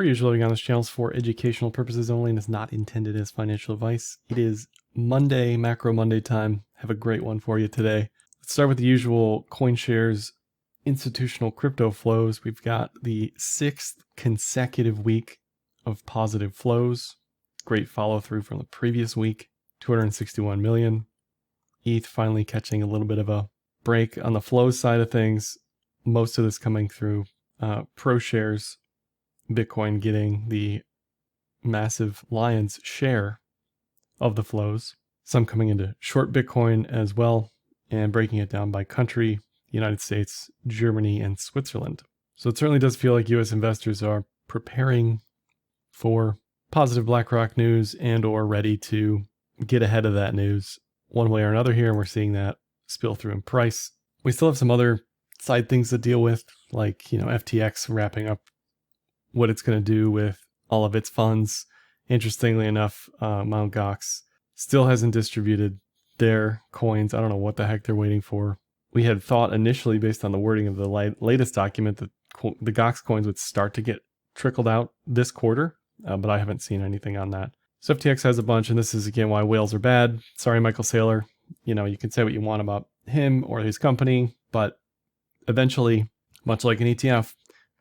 Per usual, everything on this channel is for educational purposes only and is not intended as financial advice. It is Monday, Macro Monday time. Have a great one for you today. Let's start with the usual CoinShares institutional crypto flows. We've got the 6th consecutive week of positive flows. Great follow through from the previous week, 261 million. ETH finally catching a little bit of a break on the flow side of things. Most of this coming through ProShares, Bitcoin getting the massive lion's share of the flows. Some coming into short Bitcoin as well and breaking it down by country, United States, Germany, and Switzerland. So it certainly does feel like US investors are preparing for positive BlackRock news and or ready to get ahead of that news one way or another here. And we're seeing that spill through in price. We still have some other side things to deal with, like, FTX wrapping up what it's going to do with all of its funds. Interestingly enough, Mt. Gox still hasn't distributed their coins. I don't know what the heck they're waiting for. We had thought initially, based on the wording of the latest document, that the Gox coins would start to get trickled out this quarter, but I haven't seen anything on that. So FTX has a bunch, and this is again why whales are bad. Sorry, Michael Saylor. You can say what you want about him or his company, but eventually, much like an ETF,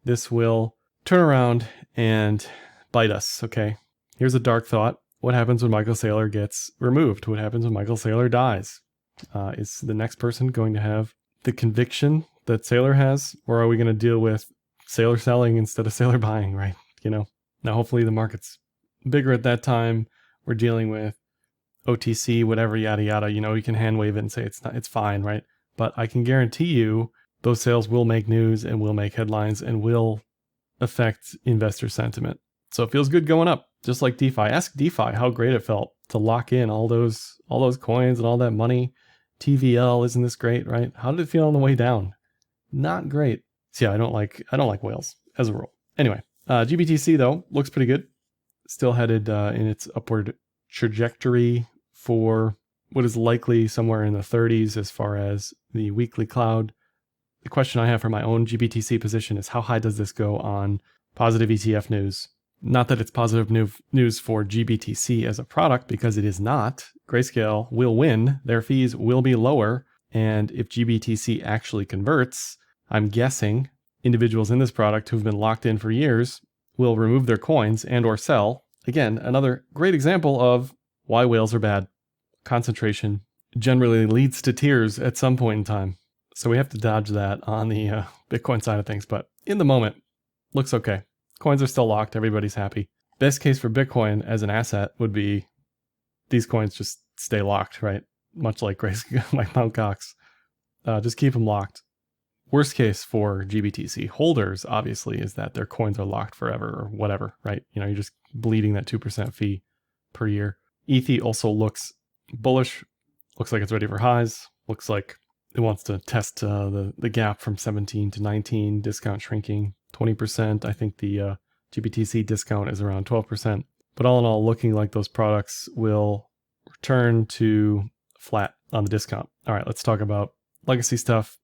this will turn around and bite us, okay? Here's a dark thought. What happens when Michael Saylor gets removed? What happens when Michael Saylor dies? Is the next person going to have the conviction that Saylor has, or are we going to deal with Saylor selling instead of Saylor buying, right? Now hopefully the market's bigger at that time. We're dealing with OTC, whatever, yada, yada. You can hand wave it and say it's fine, right? But I can guarantee you those sales will make news and will make headlines and will affect investor sentiment. So it feels good going up, just like DeFi. Ask DeFi how great it felt to lock in all those coins and all that money. TVL, isn't this great, right? How did it feel on the way down? Not great. So yeah, I don't like whales as a rule. Anyway, GBTC though looks pretty good. Still headed in its upward trajectory for what is likely somewhere in the 30s as far as the weekly cloud. The question I have for my own GBTC position is, how high does this go on positive ETF news? Not that it's positive news for GBTC as a product, because it is not. Grayscale will win. Their fees will be lower. And if GBTC actually converts, I'm guessing individuals in this product who've been locked in for years will remove their coins and or sell. Again, another great example of why whales are bad. Concentration generally leads to tears at some point in time. So we have to dodge that on the Bitcoin side of things. But in the moment, looks okay. Coins are still locked. Everybody's happy. Best case for Bitcoin as an asset would be these coins just stay locked, right? Much like like Mt. Gox. Just keep them locked. Worst case for GBTC holders, obviously, is that their coins are locked forever or whatever, right? You're just bleeding that 2% fee per year. ETH also looks bullish. Looks like it's ready for highs. Looks like it wants to test the gap from 17 to 19, discount shrinking 20%. I think the GBTC discount is around 12%. But all in all, looking like those products will return to flat on the discount. All right, let's talk about legacy stuff.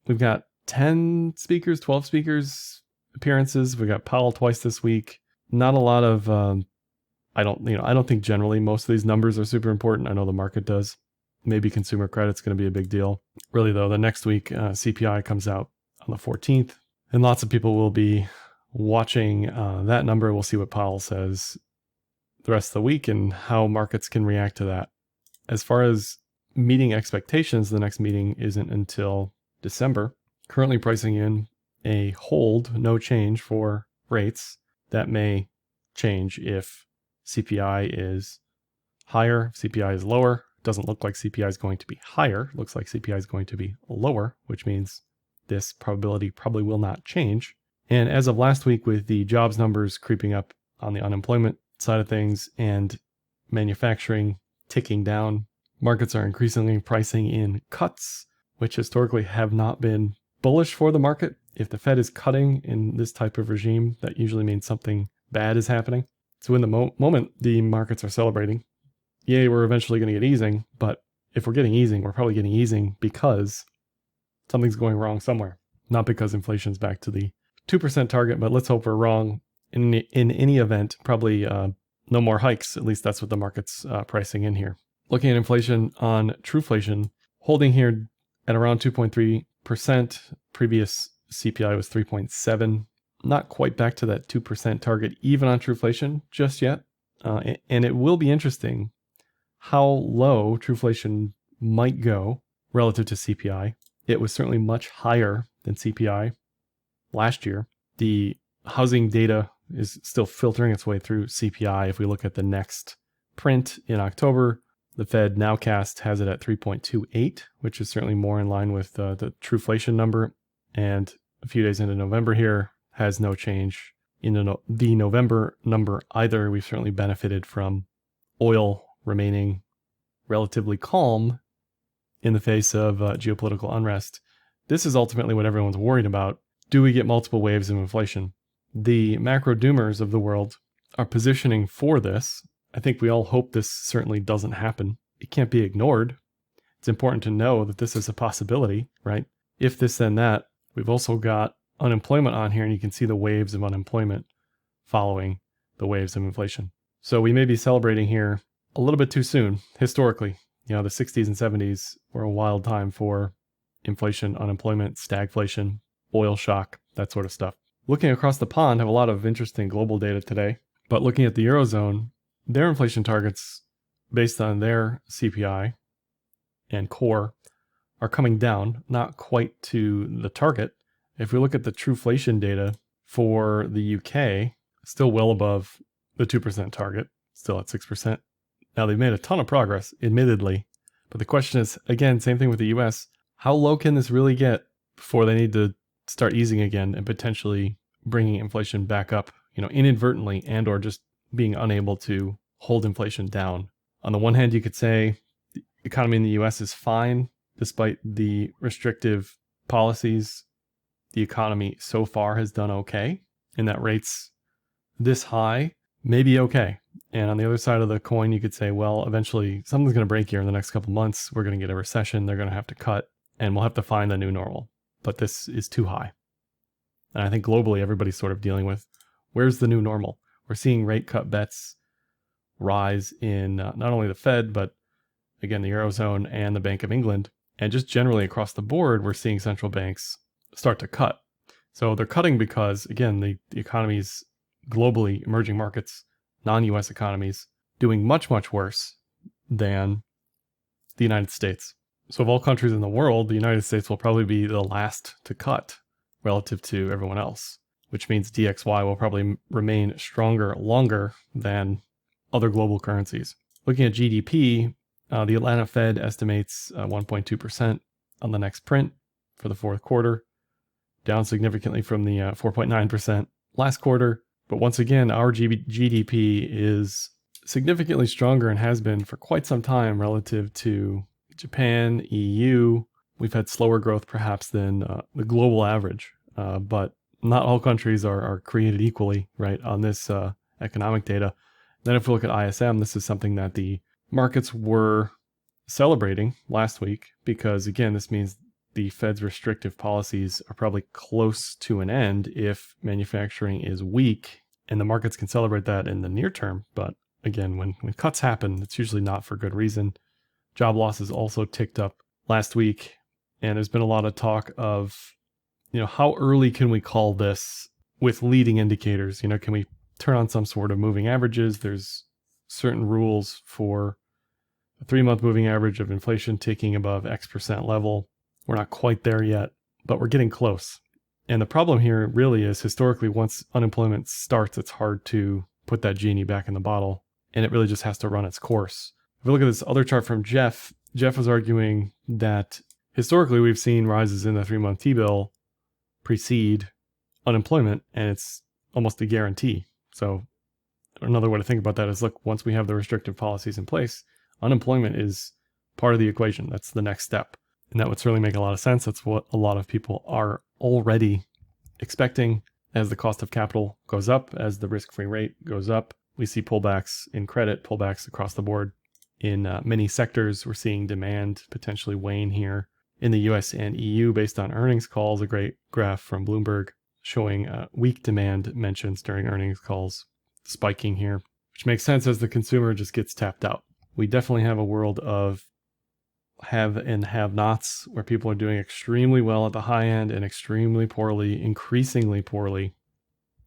We've got 10 speakers, 12 speakers appearances. We got Powell twice this week. Not a lot of, I don't think generally most of these numbers are super important. I know the market does. Maybe consumer credit's going to be a big deal. Really though, the next week CPI comes out on the 14th, and lots of people will be watching that number. We'll see what Powell says the rest of the week and how markets can react to that. As far as meeting expectations, the next meeting isn't until December. Currently pricing in a hold, no change for rates. That may change if CPI is higher, CPI is lower. Doesn't look like CPI is going to be higher. Looks like CPI is going to be lower, which means this probability probably will not change. And as of last week, with the jobs numbers creeping up on the unemployment side of things and manufacturing ticking down, markets are increasingly pricing in cuts, which historically have not been bullish for the market. If the Fed is cutting in this type of regime, that usually means something bad is happening. So in the moment, the markets are celebrating. Yay, we're eventually going to get easing, but if we're getting easing, we're probably getting easing because something's going wrong somewhere. Not because inflation's back to the 2% target, but let's hope we're wrong in any event, probably no more hikes. At least that's what the market's pricing in here. Looking at inflation on Trueflation, holding here at around 2.3%. Previous CPI was 3.7. Not quite back to that 2% target, even on Trueflation just yet. And it will be interesting how low Trueflation might go relative to CPI. It was certainly much higher than CPI last year. The housing data is still filtering its way through CPI. If we look at the next print in October, the Fed nowcast has it at 3.28, which is certainly more in line with the Trueflation number. And a few days into November here has no change in the November number either. We've certainly benefited from oil remaining relatively calm in the face of geopolitical unrest. This is ultimately what everyone's worried about. Do we get multiple waves of inflation? The macro doomers of the world are positioning for this. I think we all hope this certainly doesn't happen. It can't be ignored. It's important to know that this is a possibility, right? If this, then that. We've also got unemployment on here, and you can see the waves of unemployment following the waves of inflation. So we may be celebrating here a little bit too soon. Historically, the 60s and 70s were a wild time for inflation, unemployment, stagflation, oil shock, that sort of stuff. Looking across the pond, have a lot of interesting global data today, but looking at the Eurozone, their inflation targets based on their CPI and core are coming down, not quite to the target. If we look at the Trueflation data for the UK, still well above the 2% target, still at 6%. Now, they've made a ton of progress, admittedly, but the question is, again, same thing with the US, how low can this really get before they need to start easing again and potentially bringing inflation back up, inadvertently, and or just being unable to hold inflation down? On the one hand, you could say the economy in the US is fine, despite the restrictive policies. The economy so far has done okay, and that rates this high may be okay. And on the other side of the coin, you could say, well, eventually something's going to break here in the next couple months. We're going to get a recession. They're going to have to cut, and we'll have to find the new normal. But this is too high. And I think globally, everybody's sort of dealing with, where's the new normal? We're seeing rate cut bets rise in not only the Fed, but again, the Eurozone and the Bank of England. And just generally across the board, we're seeing central banks start to cut. So they're cutting because, again, the economies globally, emerging markets, non-US economies, doing much, much worse than the United States. So of all countries in the world, the United States will probably be the last to cut relative to everyone else, which means DXY will probably remain stronger longer than other global currencies. Looking at GDP, the Atlanta Fed estimates 1.2% on the next print for the fourth quarter, down significantly from the 4.9% last quarter. But once again, our GDP is significantly stronger and has been for quite some time relative to Japan, EU. We've had slower growth perhaps than the global average, but not all countries are created equally, right, on this economic data. Then if we look at ISM, this is something that the markets were celebrating last week because, again, this means the Fed's restrictive policies are probably close to an end if manufacturing is weak, and the markets can celebrate that in the near term. But again, when cuts happen, it's usually not for good reason. Job losses also ticked up last week, and there's been a lot of talk of, how early can we call this with leading indicators? Can we turn on some sort of moving averages? There's certain rules for a 3-month moving average of inflation ticking above X% level. We're not quite there yet, but we're getting close. And the problem here really is historically, once unemployment starts, it's hard to put that genie back in the bottle, and it really just has to run its course. If we look at this other chart from Jeff was arguing that historically we've seen rises in the 3-month T-bill precede unemployment, and it's almost a guarantee. So another way to think about that is, look, once we have the restrictive policies in place, unemployment is part of the equation. That's the next step. And that would certainly make a lot of sense. That's what a lot of people are already expecting. As the cost of capital goes up, as the risk-free rate goes up, we see pullbacks in credit, pullbacks across the board. In many sectors, we're seeing demand potentially wane here in the US and EU based on earnings calls. A great graph from Bloomberg showing weak demand mentions during earnings calls spiking here, which makes sense as the consumer just gets tapped out. We definitely have a world of have and have nots where people are doing extremely well at the high end and extremely poorly, increasingly poorly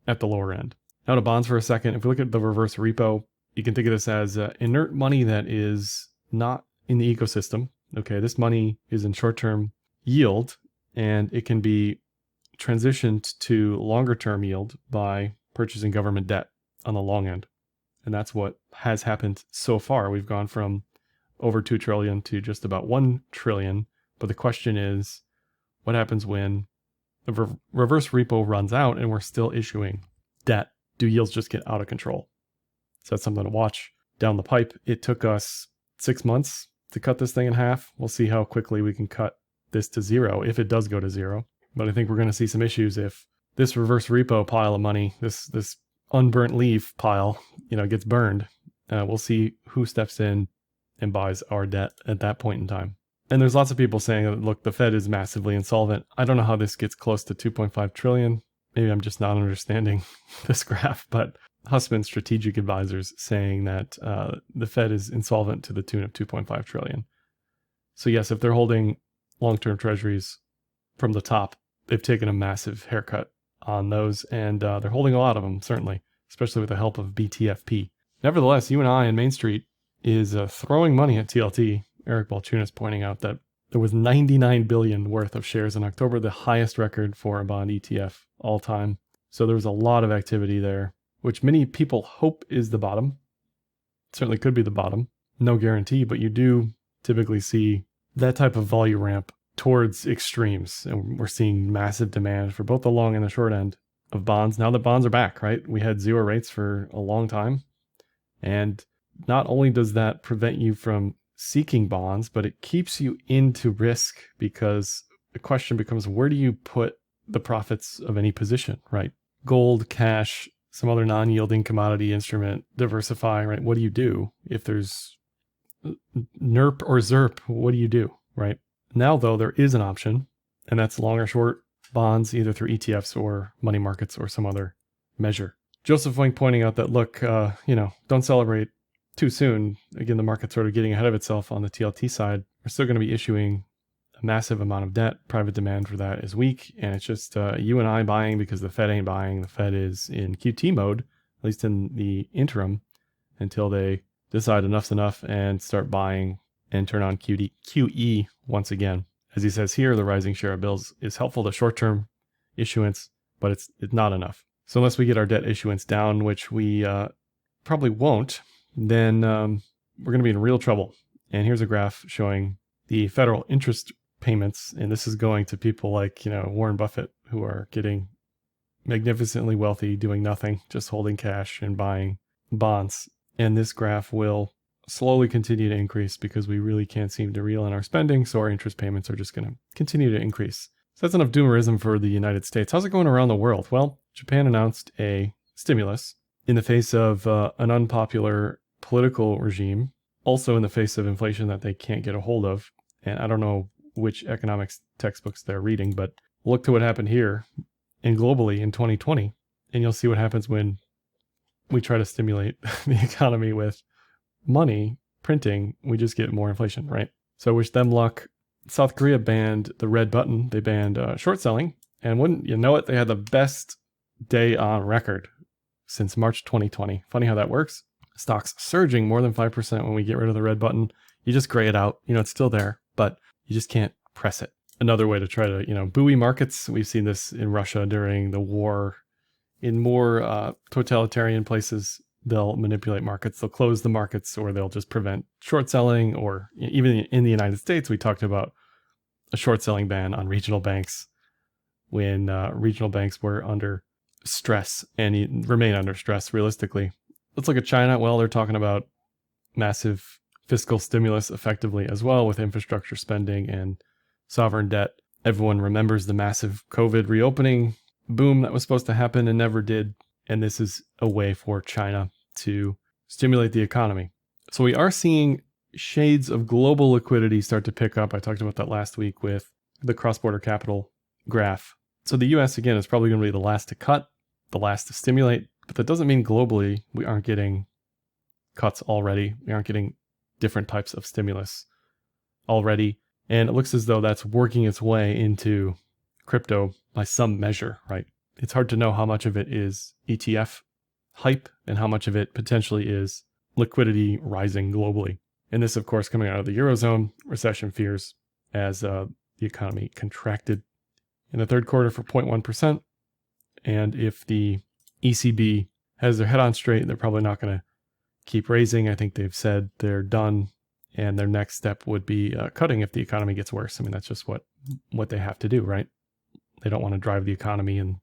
at the lower end. Now to bonds for a second. If we look at the reverse repo, you can think of this as inert money that is not in the ecosystem. Okay, this money is in short-term yield, and it can be transitioned to longer-term yield by purchasing government debt on the long end. And that's what has happened so far. We've gone from over 2 trillion to just about 1 trillion. But the question is, what happens when the reverse repo runs out and we're still issuing debt? Do yields just get out of control? So that's something to watch down the pipe. It took us 6 months to cut this thing in half. We'll see how quickly we can cut this to zero, if it does go to zero. But I think we're going to see some issues if this reverse repo pile of money, this unburnt leaf pile, gets burned. We'll see who steps in and buys our debt at that point in time. And there's lots of people saying that, look, the Fed is massively insolvent. I don't know how this gets close to 2.5 trillion. Maybe I'm just not understanding this graph, but Hussman Strategic Advisors saying that the Fed is insolvent to the tune of 2.5 trillion. So yes, if they're holding long-term treasuries from the top, they've taken a massive haircut on those, and they're holding a lot of them, certainly, especially with the help of BTFP. Nevertheless, UNI and Main Street is throwing money at TLT. Eric Balchunas pointing out that there was 99 billion worth of shares in October, the highest record for a bond ETF all time. So there was a lot of activity there, which many people hope is the bottom. Certainly could be the bottom. No guarantee, but you do typically see that type of volume ramp towards extremes. And we're seeing massive demand for both the long and the short end of bonds. Now that bonds are back, right? We had zero rates for a long time. And not only does that prevent you from seeking bonds, but it keeps you into risk, because the question becomes, where do you put the profits of any position, right? Gold, cash, some other non-yielding commodity instrument, diversify, right? What do you do if there's NERP or ZERP? What do you do, right? Now, though, there is an option, and that's long or short bonds, either through ETFs or money markets or some other measure. Joseph Wing pointing out that, look, don't celebrate too soon. Again, the market's sort of getting ahead of itself on the TLT side. We're still going to be issuing a massive amount of debt. Private demand for that is weak, and it's just you and I buying because the Fed ain't buying. The Fed is in QT mode, at least in the interim, until they decide enough's enough and start buying and turn on QE once again. As he says here, the rising share of bills is helpful to short-term issuance, but it's not enough. So unless we get our debt issuance down, which we probably won't, then we're going to be in real trouble. And here's a graph showing the federal interest payments, and this is going to people like Warren Buffett, who are getting magnificently wealthy doing nothing, just holding cash and buying bonds. And this graph will slowly continue to increase because we really can't seem to reel in our spending, so our interest payments are just going to continue to increase. So that's enough doomerism for the United States. How's it going around the world? Well, Japan announced a stimulus in the face of an unpopular political regime, also in the face of inflation that they can't get a hold of. And I don't know which economics textbooks they're reading, but look to what happened here and globally in 2020, and you'll see what happens when we try to stimulate the economy with money printing. We just get more inflation, right? So I wish them luck. South Korea banned the red button. They banned short selling, and wouldn't you know it, they had the best day on record since March 2020. Funny how that works. Stocks surging more than 5% when we get rid of the red button. You just gray it out. It's still there, but you just can't press it. Another way to try to, buoy markets. We've seen this in Russia during the war. In more totalitarian places, they'll manipulate markets. They'll close the markets, or they'll just prevent short selling. Or even in the United States, we talked about a short selling ban on regional banks when regional banks were under stress and remain under stress realistically. Let's look at China. Well, they're talking about massive fiscal stimulus effectively as well, with infrastructure spending and sovereign debt. Everyone remembers the massive COVID reopening boom that was supposed to happen and never did. And this is a way for China to stimulate the economy. So we are seeing shades of global liquidity start to pick up. I talked about that last week with the cross-border capital graph. So the US, again, is probably going to be the last to cut, the last to stimulate, but that doesn't mean globally we aren't getting cuts already. We aren't getting different types of stimulus already. And it looks as though that's working its way into crypto by some measure, right? It's hard to know how much of it is ETF hype and how much of it potentially is liquidity rising globally. And this, of course, coming out of the Eurozone, recession fears as the economy contracted in the third quarter for 0.1%. And if the ECB has their head on straight, they're probably not going to keep raising. I think they've said they're done. And their next step would be cutting if the economy gets worse. I mean, that's just what they have to do, right? They don't want to drive the economy in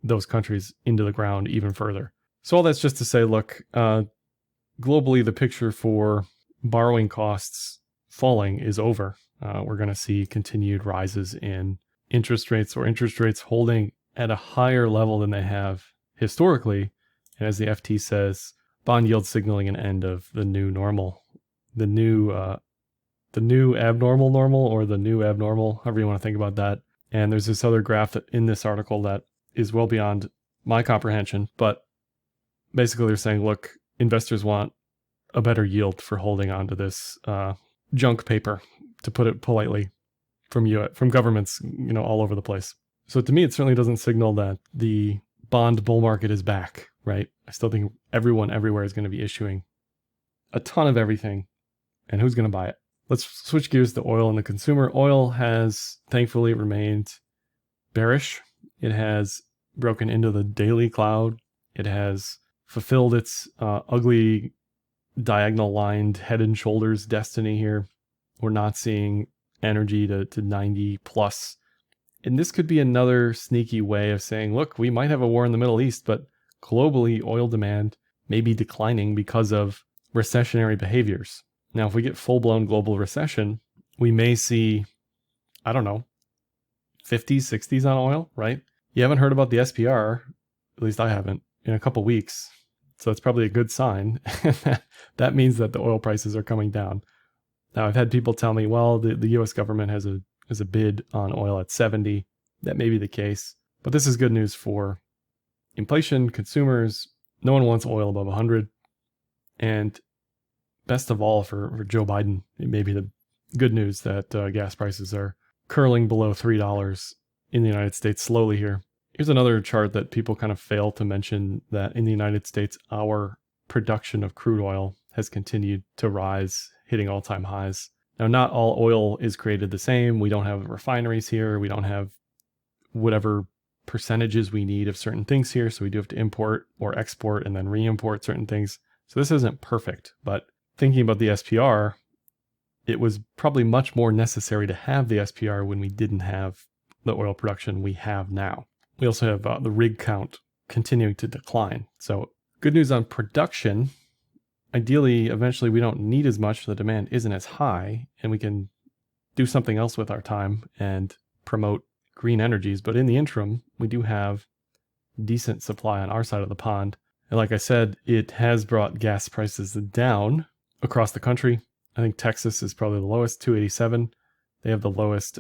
those countries into the ground even further. So all that's just to say, look, globally, the picture for borrowing costs falling is over. We're going to see continued rises in interest rates, or interest rates holding at a higher level than they have historically. And as the FT says, bond yield signaling an end of the new normal, the new abnormal normal, or the new abnormal, however you want to think about that. And there's this other graph in this article that is well beyond my comprehension, but basically they're saying, look, investors want a better yield for holding on to this junk paper, to put it politely, from governments, all over the place. So to me, it certainly doesn't signal that the bond bull market is back, right? I still think everyone everywhere is going to be issuing a ton of everything, and who's going to buy it? Let's switch gears to oil and the consumer. Oil has thankfully remained bearish. It has broken into the daily cloud. It has fulfilled its ugly diagonal lined head and shoulders destiny here. We're not seeing energy to 90 plus. And this could be another sneaky way of saying, look, we might have a war in the Middle East, but globally oil demand may be declining because of recessionary behaviors. Now, if we get full-blown global recession, we may see, 50s, 60s on oil, right? You haven't heard about the SPR, at least I haven't, in a couple weeks. So that's probably a good sign. That means that the oil prices are coming down. Now, I've had people tell me, well, the US government has a bid on oil at 70. That may be the case. But this is good news for inflation, consumers. No one wants oil above 100. And best of all, for Joe Biden, it may be the good news that gas prices are curling below $3 in the United States slowly here. Here's another chart that people kind of fail to mention, that in the United States, our production of crude oil has continued to rise, hitting all-time highs. Now, not all oil is created the same. We don't have refineries here. We don't have whatever percentages we need of certain things here. So we do have to import or export and then re-import certain things. So this isn't perfect, but thinking about the SPR, it was probably much more necessary to have the SPR when we didn't have the oil production we have now. We also have the rig count continuing to decline. So good news on production. Ideally, eventually we don't need as much. The demand isn't as high, and we can do something else with our time and promote green energies. But in the interim, we do have decent supply on our side of the pond. And like I said, it has brought gas prices down across the country. I think Texas is probably the lowest, $2.87. They have the lowest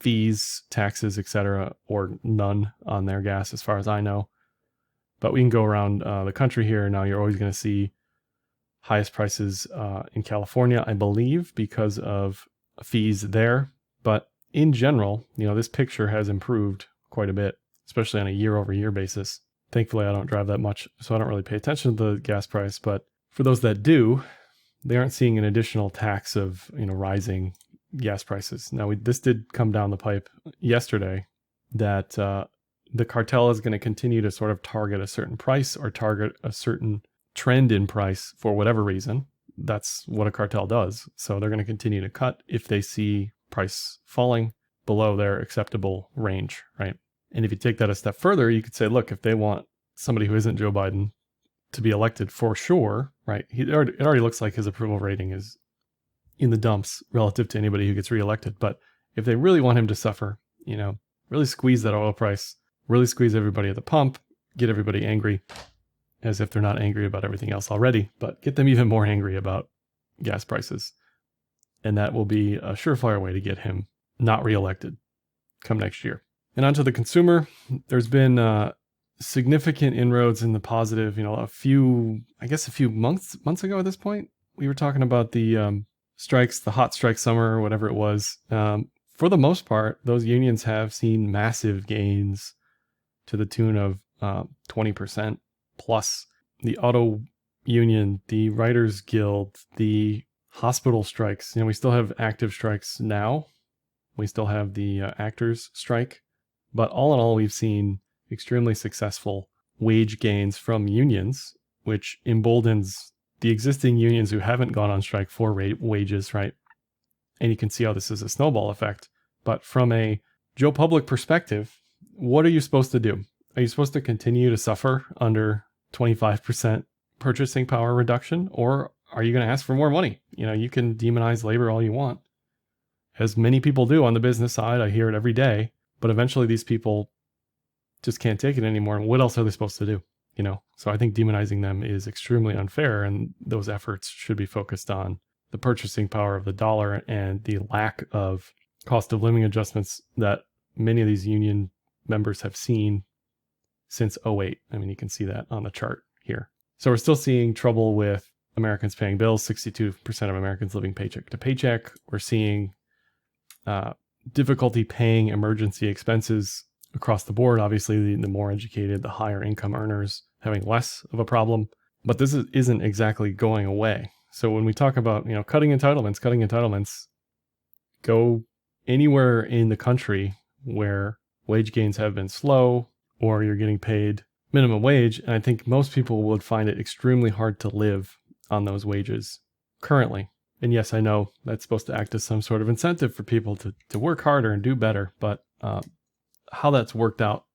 fees, taxes, etc., or none on their gas as far as I know. But we can go around the country here. Now you're always going to see highest prices in California, I believe, because of fees there. But in general, this picture has improved quite a bit, especially on a year-over-year basis. Thankfully, I don't drive that much, so I don't really pay attention to the gas price. But for those that do, they aren't seeing an additional tax of rising gas prices. Now, this did come down the pipe yesterday that the cartel is going to continue to sort of target a certain price or target a certain trend in price for whatever reason. That's what a cartel does. So they're going to continue to cut if they see price falling below their acceptable range, right? And if you take that a step further, you could say, look, if they want somebody who isn't Joe Biden to be elected for sure, right? It already looks like his approval rating is in the dumps relative to anybody who gets reelected. But if they really want him to suffer, really squeeze that oil price, really squeeze everybody at the pump, get everybody angry, as if they're not angry about everything else already, but get them even more angry about gas prices. And that will be a surefire way to get him not reelected come next year. And onto the consumer, there's been significant inroads in the positive. A few months ago at this point, we were talking about the strikes, the hot strike summer, or whatever it was. For the most part, those unions have seen massive gains to the tune of 20% plus. The auto union, the writers guild, the hospital strikes. We still have active strikes now. We still have the actors strike. But all in all, we've seen extremely successful wage gains from unions, which emboldens the existing unions who haven't gone on strike for wages, right? And you can see how this is a snowball effect. But from a Joe Public perspective, what are you supposed to do? Are you supposed to continue to suffer under 25% purchasing power reduction? Or are you going to ask for more money? You can demonize labor all you want, as many people do on the business side. I hear it every day. But eventually these people just can't take it anymore. What else are they supposed to do? So I think demonizing them is extremely unfair, and those efforts should be focused on the purchasing power of the dollar and the lack of cost of living adjustments that many of these union members have seen since '08. You can see that on the chart here. So we're still seeing trouble with Americans paying bills, 62% of Americans living paycheck to paycheck. We're seeing difficulty paying emergency expenses across the board. Obviously, the more educated, the higher income earners having less of a problem. But this isn't exactly going away. So when we talk about cutting entitlements, go anywhere in the country where wage gains have been slow or you're getting paid minimum wage. And I think most people would find it extremely hard to live on those wages currently. And yes, I know that's supposed to act as some sort of incentive for people to work harder and do better, but how that's worked out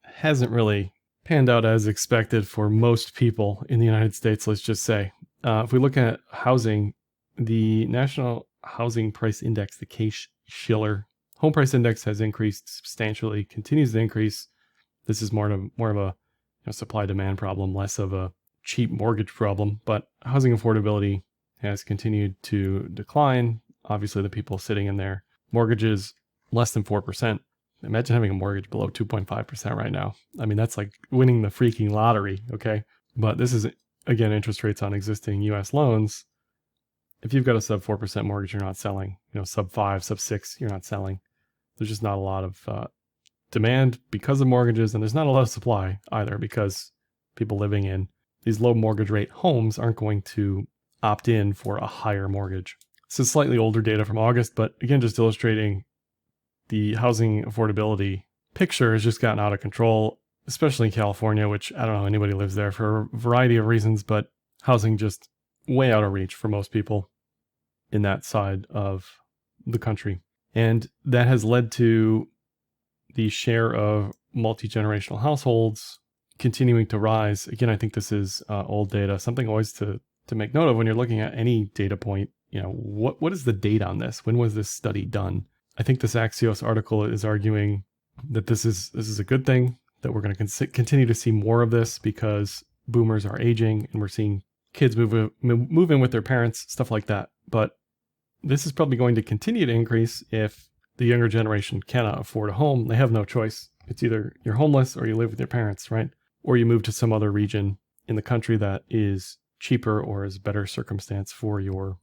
hasn't really panned out as expected for most people in the United States, let's just say. If we look at housing, the National Housing Price Index, the Case-Shiller Home Price Index, has increased substantially, continues to increase. This is more of a supply-demand problem, less of a cheap mortgage problem, but housing affordability has continued to decline. Obviously, the people sitting in their mortgages less than 4%. Imagine having a mortgage below 2.5% right now. That's like winning the freaking lottery, okay? But this is, again, interest rates on existing U.S. loans. If you've got a sub 4% mortgage, you're not selling. Sub 5, sub 6, you're not selling. There's just not a lot of demand because of mortgages, and there's not a lot of supply either because people living in these low mortgage rate homes aren't going to opt in for a higher mortgage. This is slightly older data from August, but again, just illustrating the housing affordability picture has just gotten out of control, especially in California, which I don't know how anybody lives there for a variety of reasons, but housing just way out of reach for most people in that side of the country. And that has led to the share of multi-generational households continuing to rise. Again, I think this is old data, something always to make note of when you're looking at any data point. What is the date on this? When was this study done? I think this Axios article is arguing that this is a good thing, that we're going to continue to see more of this because boomers are aging and we're seeing kids move in with their parents, stuff like that. But this is probably going to continue to increase if the younger generation cannot afford a home. They have no choice. It's either you're homeless or you live with your parents, right? Or you move to some other region in the country that is cheaper or is better circumstance for your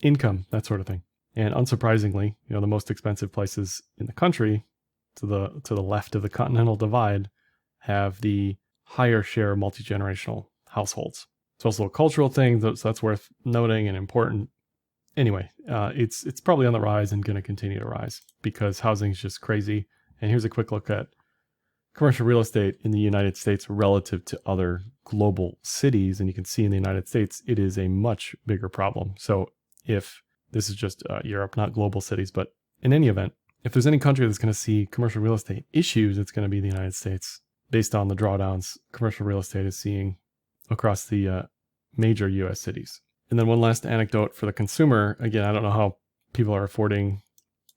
income, that sort of thing. And unsurprisingly, the most expensive places in the country to the left of the continental divide have the higher share of multi-generational households. It's also a cultural thing, so that's worth noting and important. Anyway, it's probably on the rise and going to continue to rise because housing is just crazy. And here's a quick look at commercial real estate in the United States relative to other global cities. And you can see in the United States, it is a much bigger problem. So if this is just Europe, not global cities, but in any event, if there's any country that's going to see commercial real estate issues, it's going to be the United States based on the drawdowns commercial real estate is seeing across the major U.S. cities. And then one last anecdote for the consumer. Again, I don't know how people are affording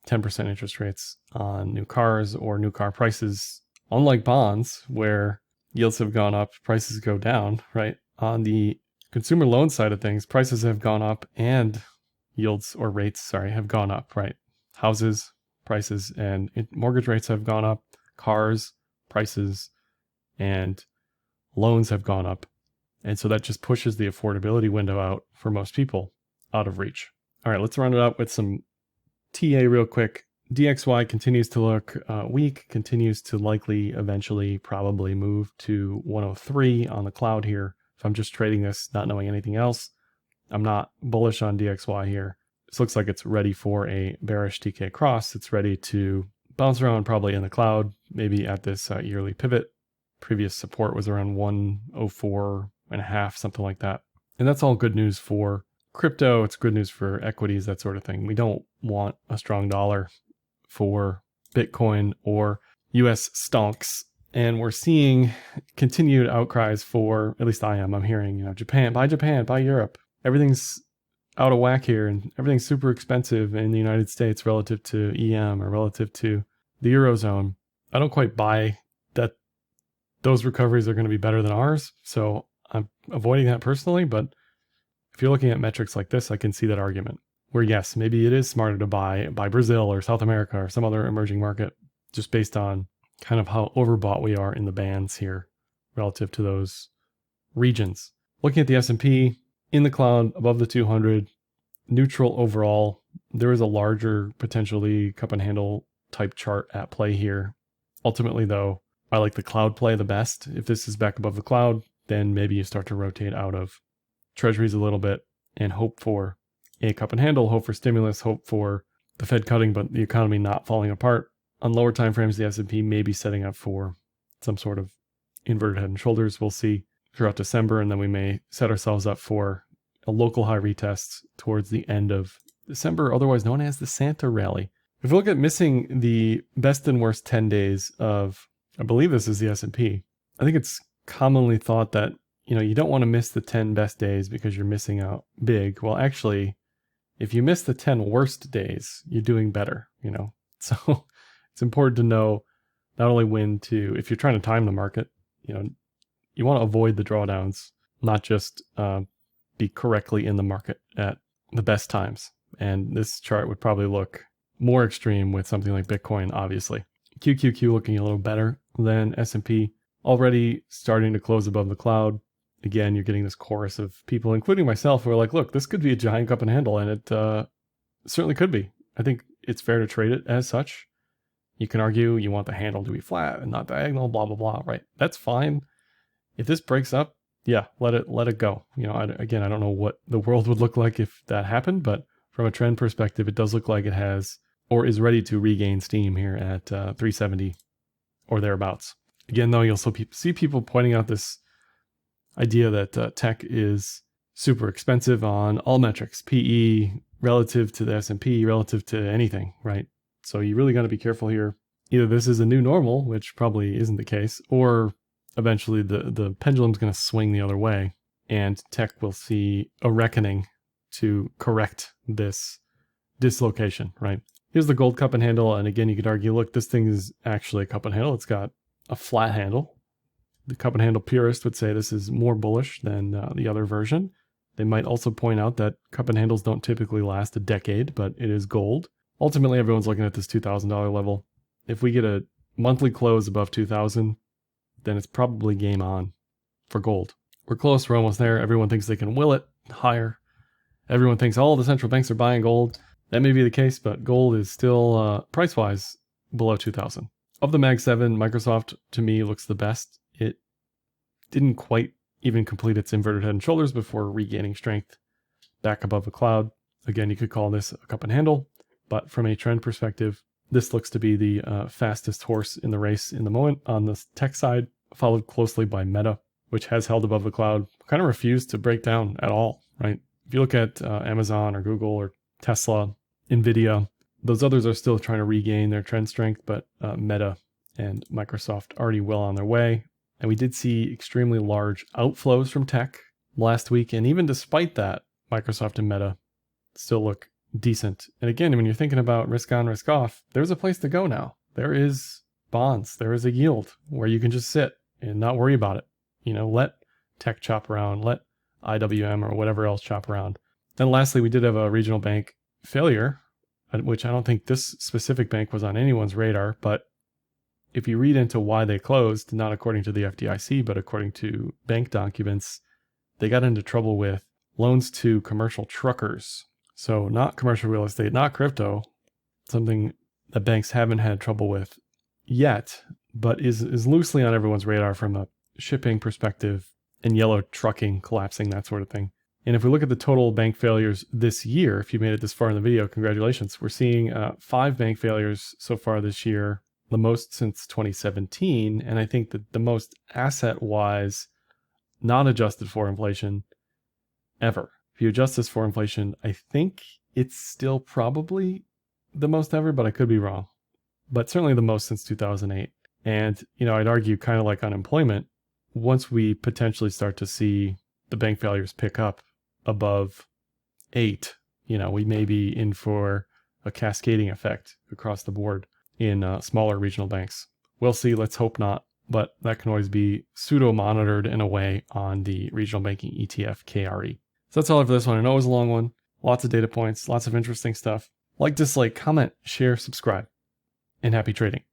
10% interest rates on new cars or new car prices. Unlike bonds, where yields have gone up, prices go down, right? On the consumer loan side of things, prices have gone up and yields or rates, have gone up, right? Houses, prices, and mortgage rates have gone up. cars prices and loans have gone up. And so that just pushes the affordability window out for most people out of reach. All right, let's round it up with some TA real quick. DXY continues to look weak, continues to likely eventually probably move to 103 on the cloud here. If I'm just trading this, not knowing anything else, I'm not bullish on DXY here. This looks like it's ready for a bearish TK cross. It's ready to bounce around probably in the cloud, maybe at this yearly pivot. Previous support was around 104.5, something like that. And that's all good news for crypto. It's good news for equities, that sort of thing. We don't want a strong dollar for Bitcoin or US stonks. And we're seeing continued outcries for, at least I'm hearing, Japan, buy Europe. Everything's out of whack here and everything's super expensive in the United States relative to EM or relative to the Eurozone. I don't quite buy that those recoveries are going to be better than ours. So I'm avoiding that personally. But if you're looking at metrics like this, I can see that argument where, yes, maybe it is smarter to buy Brazil or South America or some other emerging market just based on kind of how overbought we are in the bands here relative to those regions. Looking at the S&P in the cloud above the 200, neutral overall. There is a larger potentially cup and handle type chart at play here. Ultimately though, I like the cloud play the best. If this is back above the cloud, then maybe you start to rotate out of treasuries a little bit and hope for a cup and handle, hope for stimulus, hope for the Fed cutting, but the economy not falling apart. On lower time frames, the S&P may be setting up for some sort of inverted head and shoulders. We'll see throughout December, and then we may set ourselves up for a local high retest towards the end of December, otherwise known as the Santa rally. If we look at missing the best and worst 10 days of, I believe this is the S&P, I think it's commonly thought that, you don't want to miss the 10 best days because you're missing out big. Well, actually, if you miss the 10 worst days, you're doing better, So it's important to know not only when to, if you're trying to time the market, you want to avoid the drawdowns, not just be correctly in the market at the best times. And this chart would probably look more extreme with something like Bitcoin, obviously. QQQ looking a little better than S&P, already starting to close above the cloud. Again, you're getting this chorus of people, including myself, who are like, look, this could be a giant cup and handle, and it certainly could be. I think it's fair to trade it as such. You can argue you want the handle to be flat and not diagonal, blah, blah, blah, right? That's fine. If this breaks up, yeah, let it go. I don't know what the world would look like if that happened, but from a trend perspective, it does look like it has or is ready to regain steam here at 370 or thereabouts. Again, though, you'll see people pointing out this idea that tech is super expensive on all metrics, PE relative to the S&P, relative to anything, right? So you really got to be careful here. Either this is a new normal, which probably isn't the case, or eventually the pendulum's going to swing the other way and tech will see a reckoning to correct this dislocation, right? Here's the gold cup and handle. And again, you could argue, look, this thing is actually a cup and handle. It's got a flat handle. The cup and handle purist would say this is more bullish than the other version. They might also point out that cup and handles don't typically last a decade, but it is gold. Ultimately, everyone's looking at this $2,000 level. If we get a monthly close above 2,000, then it's probably game on for gold. We're close. We're almost there. Everyone thinks they can will it higher. Everyone thinks all the central banks are buying gold. That may be the case, but gold is still price-wise below 2,000. Of the Mag 7, Microsoft, to me, looks the best. It didn't quite even complete its inverted head and shoulders before regaining strength back above the cloud. Again, you could call this a cup and handle, but from a trend perspective, this looks to be the fastest horse in the race in the moment on the tech side, followed closely by Meta, which has held above the cloud, kind of refused to break down at all, right? If you look at Amazon or Google or Tesla, Nvidia, those others are still trying to regain their trend strength, but Meta and Microsoft already well on their way. And we did see extremely large outflows from tech last week. And even despite that, Microsoft and Meta still look decent. And again, when you're thinking about risk on, risk off, there's a place to go now. There is bonds. There is a yield where you can just sit and not worry about it. Let tech chop around, let IWM or whatever else chop around. Then lastly, we did have a regional bank failure, which I don't think this specific bank was on anyone's radar, but if you read into why they closed, not according to the FDIC, but according to bank documents, they got into trouble with loans to commercial truckers. So not commercial real estate, not crypto, something that banks haven't had trouble with yet, but is loosely on everyone's radar from a shipping perspective and yellow trucking collapsing, that sort of thing. And if we look at the total bank failures this year, if you made it this far in the video, congratulations. We're seeing 5 bank failures so far this year, the most since 2017. And I think that the most asset-wise, not adjusted for inflation ever. If you adjust this for inflation, I think it's still probably the most ever, but I could be wrong. But certainly the most since 2008. And, I'd argue kind of like unemployment, once we potentially start to see the bank failures pick up above 8, we may be in for a cascading effect across the board in smaller regional banks. We'll see. Let's hope not. But that can always be pseudo-monitored in a way on the regional banking ETF KRE. So that's all for this one. I know it was a long one. Lots of data points, lots of interesting stuff. Like, dislike, comment, share, subscribe, and happy trading.